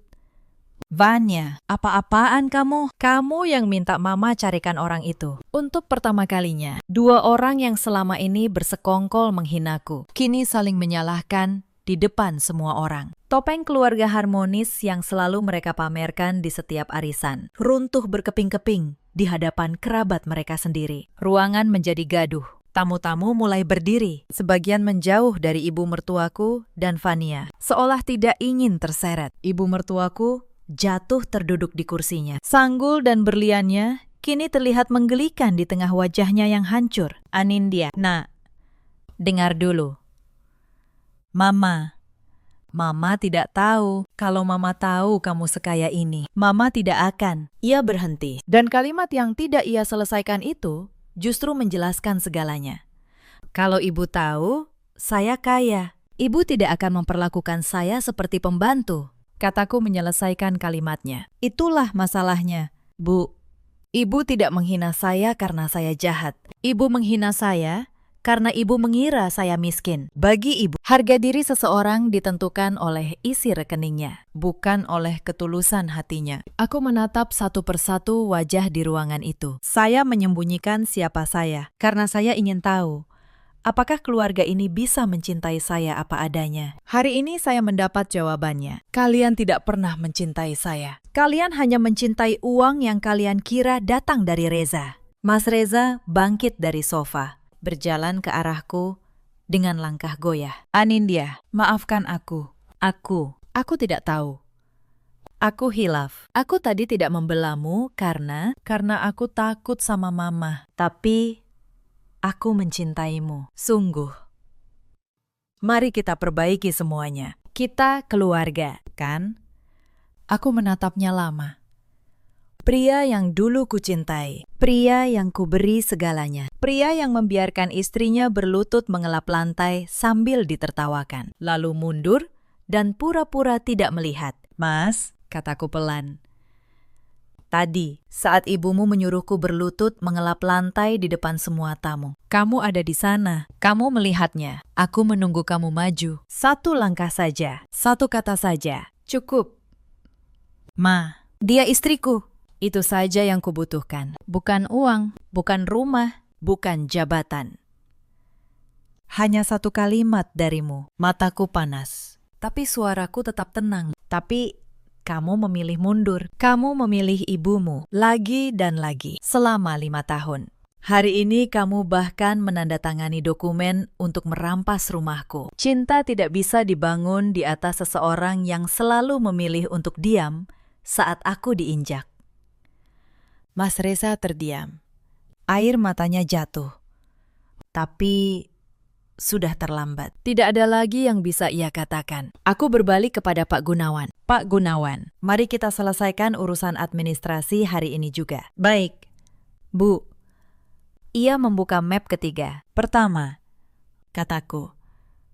Vanya, apa-apaan kamu? Kamu yang minta Mama carikan orang itu. Untuk pertama kalinya, dua orang yang selama ini bersekongkol menghinaku, kini saling menyalahkan di depan semua orang. Topeng keluarga harmonis yang selalu mereka pamerkan di setiap arisan, runtuh berkeping-keping di hadapan kerabat mereka sendiri. Ruangan menjadi gaduh. Tamu-tamu mulai berdiri, sebagian menjauh dari ibu mertuaku dan Fania, seolah tidak ingin terseret. Ibu mertuaku jatuh terduduk di kursinya. Sanggul dan berliannya kini terlihat menggelikan di tengah wajahnya yang hancur. Anindya, nak, dengar dulu. Mama tidak tahu. Kalau Mama tahu kamu sekaya ini, Mama tidak akan. Ia berhenti. Dan kalimat yang tidak ia selesaikan itu justru menjelaskan segalanya. Kalau ibu tahu, saya kaya. Ibu tidak akan memperlakukan saya seperti pembantu. Kataku menyelesaikan kalimatnya. Itulah masalahnya, Bu. Ibu tidak menghina saya karena saya jahat. Ibu menghina saya karena ibu mengira saya miskin. Bagi ibu, harga diri seseorang ditentukan oleh isi rekeningnya, bukan oleh ketulusan hatinya. Aku menatap satu persatu wajah di ruangan itu. Saya menyembunyikan siapa saya, karena saya ingin tahu apakah keluarga ini bisa mencintai saya apa adanya. Hari ini saya mendapat jawabannya. Kalian tidak pernah mencintai saya. Kalian hanya mencintai uang yang kalian kira datang dari Reza. Mas Reza bangkit dari sofa, berjalan ke arahku dengan langkah goyah. Anindya, maafkan aku. Aku tidak tahu. Aku hilaf. Aku tadi tidak membelamu karena aku takut sama Mama. Tapi aku mencintaimu. Sungguh. Mari kita perbaiki semuanya. Kita keluarga, kan? Aku menatapnya lama. Pria yang dulu kucintai, pria yang kuberi segalanya, pria yang membiarkan istrinya berlutut mengelap lantai sambil ditertawakan, lalu mundur dan pura-pura tidak melihat. Mas, kataku pelan. Tadi, saat ibumu menyuruhku berlutut mengelap lantai di depan semua tamu. Kamu ada di sana, kamu melihatnya. Aku menunggu kamu maju. Satu langkah saja, satu kata saja, cukup. Ma, dia istriku. Itu saja yang kubutuhkan. Bukan uang, bukan rumah, bukan jabatan. Hanya satu kalimat darimu. Mataku panas. Tapi suaraku tetap tenang. Tapi kamu memilih mundur. Kamu memilih ibumu. Lagi dan lagi. Selama 5 tahun. Hari ini kamu bahkan menandatangani dokumen untuk merampas rumahku. Cinta tidak bisa dibangun di atas seseorang yang selalu memilih untuk diam saat aku diinjak. Mas Reza terdiam. Air matanya jatuh. Tapi sudah terlambat. Tidak ada lagi yang bisa ia katakan. Aku berbalik kepada Pak Gunawan. Pak Gunawan, mari kita selesaikan urusan administrasi hari ini juga. Baik. Bu. Ia membuka map ketiga. Pertama, kataku,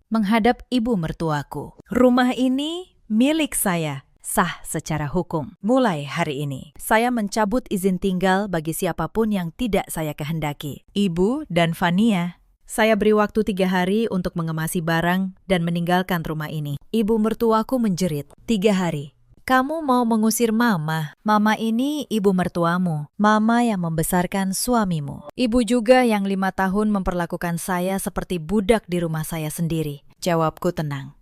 menghadap ibu mertuaku. Rumah ini milik saya. Sah secara hukum. Mulai hari ini, saya mencabut izin tinggal bagi siapapun yang tidak saya kehendaki. Ibu dan Fania, saya beri waktu 3 hari untuk mengemasi barang dan meninggalkan rumah ini. Ibu mertuaku menjerit. 3 hari. Kamu mau mengusir Mama. Mama ini ibu mertuamu. Mama yang membesarkan suamimu. Ibu juga yang 5 tahun memperlakukan saya seperti budak di rumah saya sendiri. Jawabku tenang.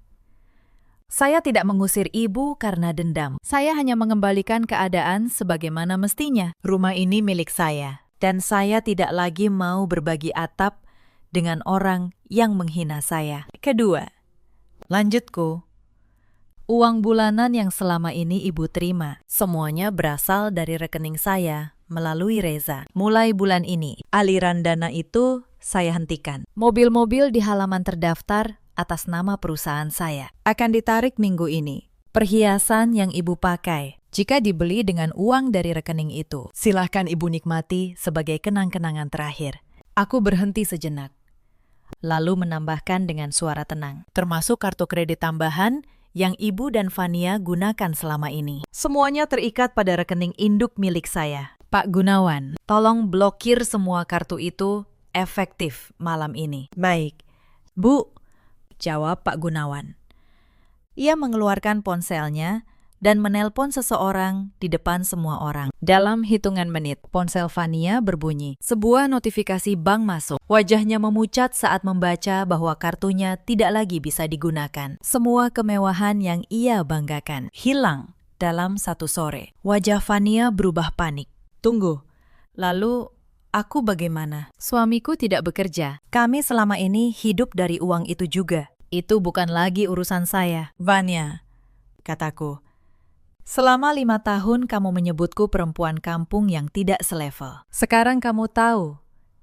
Saya tidak mengusir ibu karena dendam. Saya hanya mengembalikan keadaan sebagaimana mestinya. Rumah ini milik saya. Dan saya tidak lagi mau berbagi atap dengan orang yang menghina saya. Kedua, lanjutku. Uang bulanan yang selama ini ibu terima, semuanya berasal dari rekening saya melalui Reza. Mulai bulan ini, aliran dana itu saya hentikan. Mobil-mobil di halaman terdaftar atas nama perusahaan saya akan ditarik minggu ini. Perhiasan yang ibu pakai, jika dibeli dengan uang dari rekening itu, silahkan ibu nikmati sebagai kenang-kenangan terakhir. Aku berhenti sejenak, lalu menambahkan dengan suara tenang, termasuk kartu kredit tambahan yang ibu dan Fania gunakan selama ini. Semuanya terikat pada rekening induk milik saya. Pak Gunawan, tolong blokir semua kartu itu efektif malam ini. Baik, Bu, jawab Pak Gunawan. Ia mengeluarkan ponselnya dan menelpon seseorang di depan semua orang. Dalam hitungan menit, ponsel Fania berbunyi. Sebuah notifikasi bank masuk. Wajahnya memucat saat membaca bahwa kartunya tidak lagi bisa digunakan. Semua kemewahan yang ia banggakan hilang dalam satu sore. Wajah Fania berubah panik. Tunggu, lalu aku bagaimana? Suamiku tidak bekerja. Kami selama ini hidup dari uang itu juga. Itu bukan lagi urusan saya. Vania, kataku. Selama 5 tahun kamu menyebutku perempuan kampung yang tidak selevel. Sekarang kamu tahu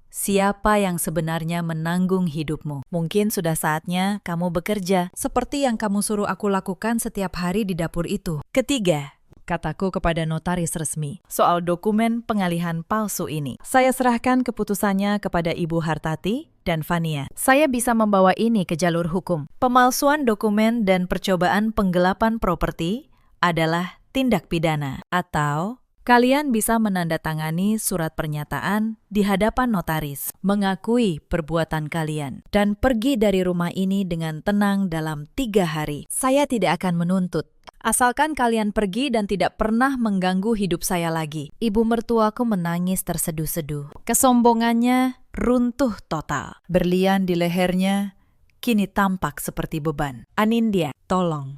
siapa yang sebenarnya menanggung hidupmu. Mungkin sudah saatnya kamu bekerja seperti yang kamu suruh aku lakukan setiap hari di dapur itu. Ketiga, kataku kepada notaris resmi, soal dokumen pengalihan palsu ini. Saya serahkan keputusannya kepada Ibu Hartati dan Fania. Saya bisa membawa ini ke jalur hukum. Pemalsuan dokumen dan percobaan penggelapan properti adalah tindak pidana. Atau kalian bisa menandatangani surat pernyataan di hadapan notaris, mengakui perbuatan kalian, dan pergi dari rumah ini dengan tenang dalam 3 hari. Saya tidak akan menuntut. Asalkan kalian pergi dan tidak pernah mengganggu hidup saya lagi. Ibu mertuaku menangis terseduh-seduh. Kesombongannya runtuh total. Berlian di lehernya kini tampak seperti beban. Anindya, tolong.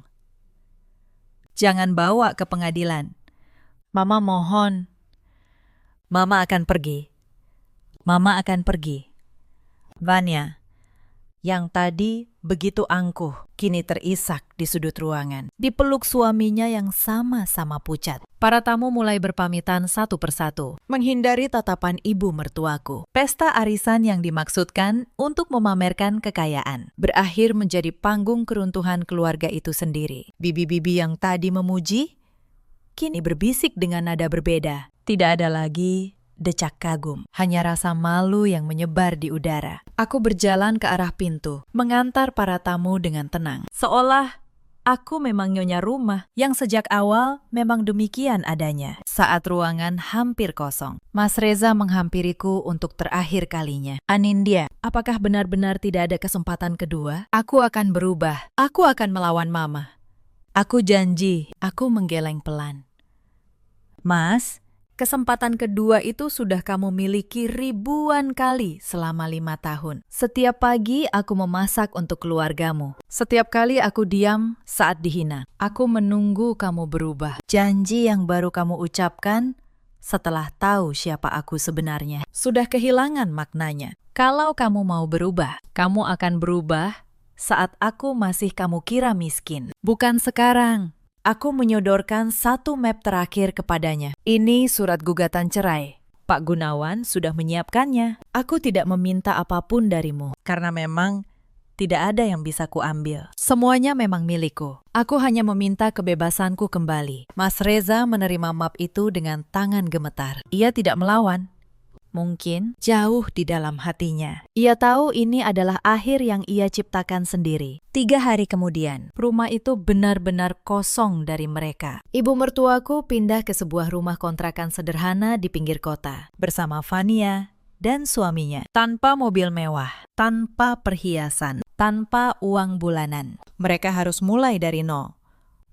Jangan bawa ke pengadilan. Mama mohon. Mama akan pergi. Mama akan pergi. Vanya, yang tadi begitu angkuh, kini terisak di sudut ruangan. Dipeluk suaminya yang sama-sama pucat. Para tamu mulai berpamitan satu persatu, menghindari tatapan ibu mertuaku. Pesta arisan yang dimaksudkan untuk memamerkan kekayaan berakhir menjadi panggung keruntuhan keluarga itu sendiri. Bibi-bibi yang tadi memuji, kini berbisik dengan nada berbeda. Tidak ada lagi decak kagum, hanya rasa malu yang menyebar di udara. Aku berjalan ke arah pintu, mengantar para tamu dengan tenang. Seolah aku memang nyonya rumah yang sejak awal memang demikian adanya. Saat ruangan hampir kosong, Mas Reza menghampiriku untuk terakhir kalinya. Anindya, apakah benar-benar tidak ada kesempatan kedua? Aku akan berubah. Aku akan melawan Mama. Aku janji. Aku menggeleng pelan. Mas, kesempatan kedua itu sudah kamu miliki ribuan kali selama 5 tahun. Setiap pagi aku memasak untuk keluargamu. Setiap kali aku diam saat dihina. Aku menunggu kamu berubah. Janji yang baru kamu ucapkan setelah tahu siapa aku sebenarnya sudah kehilangan maknanya. Kalau kamu mau berubah, kamu akan berubah saat aku masih kamu kira miskin. Bukan sekarang. Aku menyodorkan satu map terakhir kepadanya. Ini surat gugatan cerai. Pak Gunawan sudah menyiapkannya. Aku tidak meminta apapun darimu, karena memang tidak ada yang bisa kuambil. Semuanya memang milikku. Aku hanya meminta kebebasanku kembali. Mas Reza menerima map itu dengan tangan gemetar. Ia tidak melawan. Mungkin jauh di dalam hatinya. Ia tahu ini adalah akhir yang ia ciptakan sendiri. 3 hari kemudian, rumah itu benar-benar kosong dari mereka. Ibu mertuaku pindah ke sebuah rumah kontrakan sederhana di pinggir kota bersama Fania dan suaminya. Tanpa mobil mewah, tanpa perhiasan, tanpa uang bulanan. Mereka harus mulai dari nol.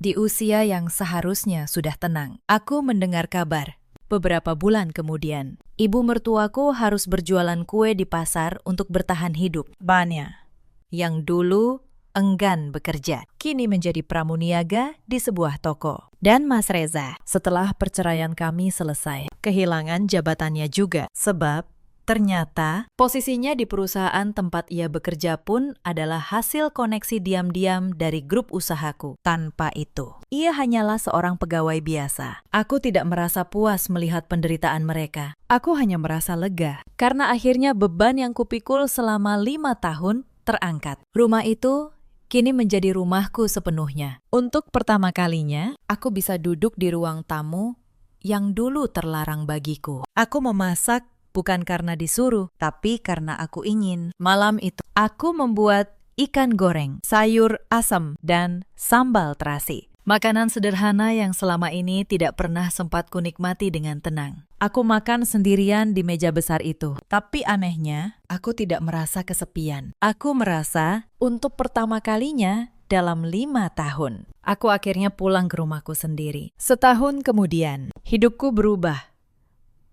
Di usia yang seharusnya sudah tenang. Aku mendengar kabar. Beberapa bulan kemudian, ibu mertuaku harus berjualan kue di pasar untuk bertahan hidup. Vanya, yang dulu enggan bekerja, kini menjadi pramuniaga di sebuah toko. Dan Mas Reza, setelah perceraian kami selesai, kehilangan jabatannya juga. Sebab Ternyata, posisinya di perusahaan tempat ia bekerja pun adalah hasil koneksi diam-diam dari grup usahaku. Tanpa itu, ia hanyalah seorang pegawai biasa. Aku tidak merasa puas melihat penderitaan mereka. Aku hanya merasa lega, karena akhirnya beban yang kupikul selama 5 tahun terangkat. Rumah itu kini menjadi rumahku sepenuhnya. Untuk pertama kalinya, aku bisa duduk di ruang tamu yang dulu terlarang bagiku. Aku memasak bukan karena disuruh, tapi karena aku ingin. Malam itu, aku membuat ikan goreng, sayur asam, dan sambal terasi. Makanan sederhana yang selama ini tidak pernah sempat kunikmati dengan tenang. Aku makan sendirian di meja besar itu. Tapi anehnya, aku tidak merasa kesepian. Aku merasa untuk pertama kalinya dalam 5 tahun. Aku akhirnya pulang ke rumahku sendiri. Setahun kemudian, hidupku berubah.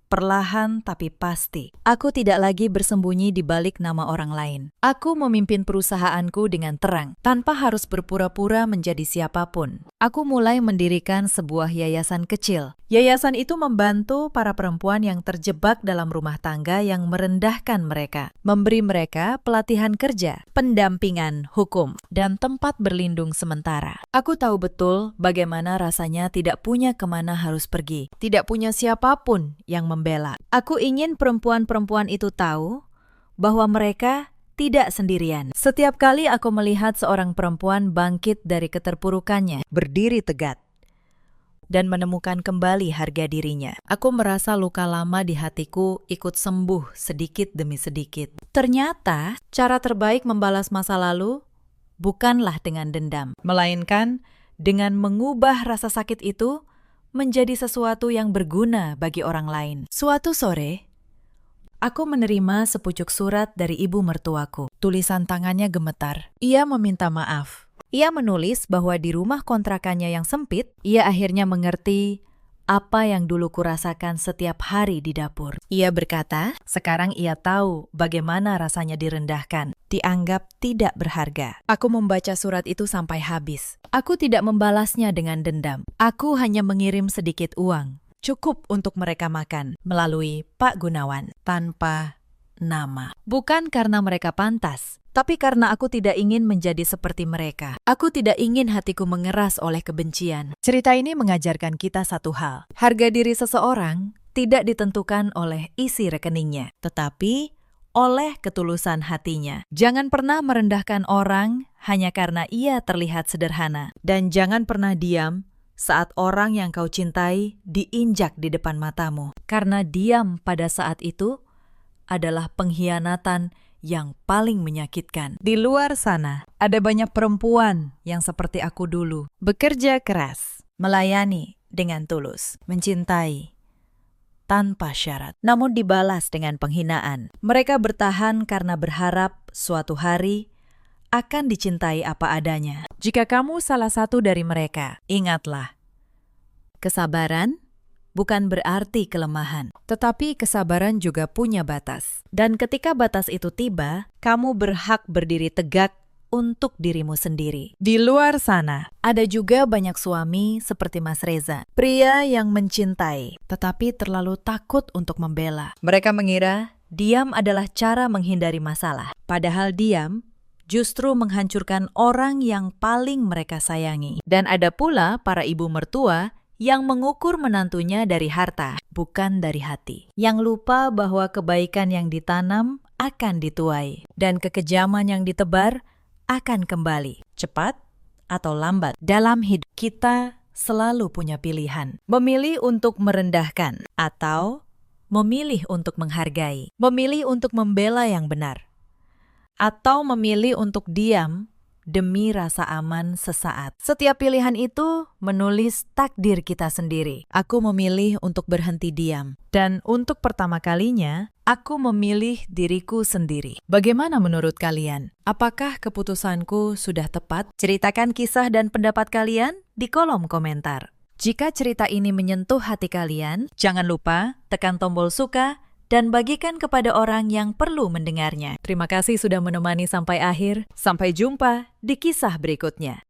Perlahan tapi pasti. Aku tidak lagi bersembunyi di balik nama orang lain. Aku memimpin perusahaanku dengan terang, tanpa harus berpura-pura menjadi siapapun. Aku mulai mendirikan sebuah yayasan kecil. Yayasan itu membantu para perempuan yang terjebak dalam rumah tangga yang merendahkan mereka, memberi mereka pelatihan kerja, pendampingan hukum, dan tempat berlindung sementara. Aku tahu betul bagaimana rasanya tidak punya kemana harus pergi, tidak punya siapapun yang membela. Aku ingin perempuan-perempuan itu tahu bahwa mereka tidak sendirian. Setiap kali aku melihat seorang perempuan bangkit dari keterpurukannya, berdiri tegak, dan menemukan kembali harga dirinya, aku merasa luka lama di hatiku ikut sembuh sedikit demi sedikit. Ternyata, cara terbaik membalas masa lalu bukanlah dengan dendam, melainkan dengan mengubah rasa sakit itu menjadi sesuatu yang berguna bagi orang lain. Suatu sore, aku menerima sepucuk surat dari ibu mertuaku. Tulisan tangannya gemetar. Ia meminta maaf. Ia menulis bahwa di rumah kontrakannya yang sempit, ia akhirnya mengerti apa yang dulu kurasakan setiap hari di dapur. Ia berkata, sekarang ia tahu bagaimana rasanya direndahkan, dianggap tidak berharga. Aku membaca surat itu sampai habis. Aku tidak membalasnya dengan dendam. Aku hanya mengirim sedikit uang, cukup untuk mereka makan, melalui Pak Gunawan, tanpa nama. Bukan karena mereka pantas, tapi karena aku tidak ingin menjadi seperti mereka. Aku tidak ingin hatiku mengeras oleh kebencian. Cerita ini mengajarkan kita satu hal. Harga diri seseorang tidak ditentukan oleh isi rekeningnya, tetapi oleh ketulusan hatinya. Jangan pernah merendahkan orang hanya karena ia terlihat sederhana. Dan jangan pernah diam saat orang yang kau cintai diinjak di depan matamu. Karena diam pada saat itu adalah pengkhianatan yang paling menyakitkan. Di luar sana, ada banyak perempuan yang seperti aku dulu. Bekerja keras, melayani dengan tulus, mencintai tanpa syarat, namun dibalas dengan penghinaan. Mereka bertahan karena berharap suatu hari akan dicintai apa adanya. Jika kamu salah satu dari mereka, ingatlah, kesabaran bukan berarti kelemahan, tetapi kesabaran juga punya batas. Dan ketika batas itu tiba, kamu berhak berdiri tegak untuk dirimu sendiri. Di luar sana, ada juga banyak suami seperti Mas Reza, pria yang mencintai, tetapi terlalu takut untuk membela. Mereka mengira diam adalah cara menghindari masalah. Padahal diam justru menghancurkan orang yang paling mereka sayangi. Dan ada pula para ibu mertua yang mengukur menantunya dari harta, bukan dari hati. Yang lupa bahwa kebaikan yang ditanam akan dituai, dan kekejaman yang ditebar akan kembali. Cepat atau lambat, dalam hidup kita selalu punya pilihan. Memilih untuk merendahkan, atau memilih untuk menghargai. Memilih untuk membela yang benar, atau memilih untuk diam demi rasa aman sesaat. Setiap pilihan itu menulis takdir kita sendiri. Aku memilih untuk berhenti diam. Dan untuk pertama kalinya, aku memilih diriku sendiri. Bagaimana menurut kalian? Apakah keputusanku sudah tepat? Ceritakan kisah dan pendapat kalian di kolom komentar. Jika cerita ini menyentuh hati kalian, jangan lupa tekan tombol suka dan bagikan kepada orang yang perlu mendengarnya. Terima kasih sudah menemani sampai akhir. Sampai jumpa di kisah berikutnya.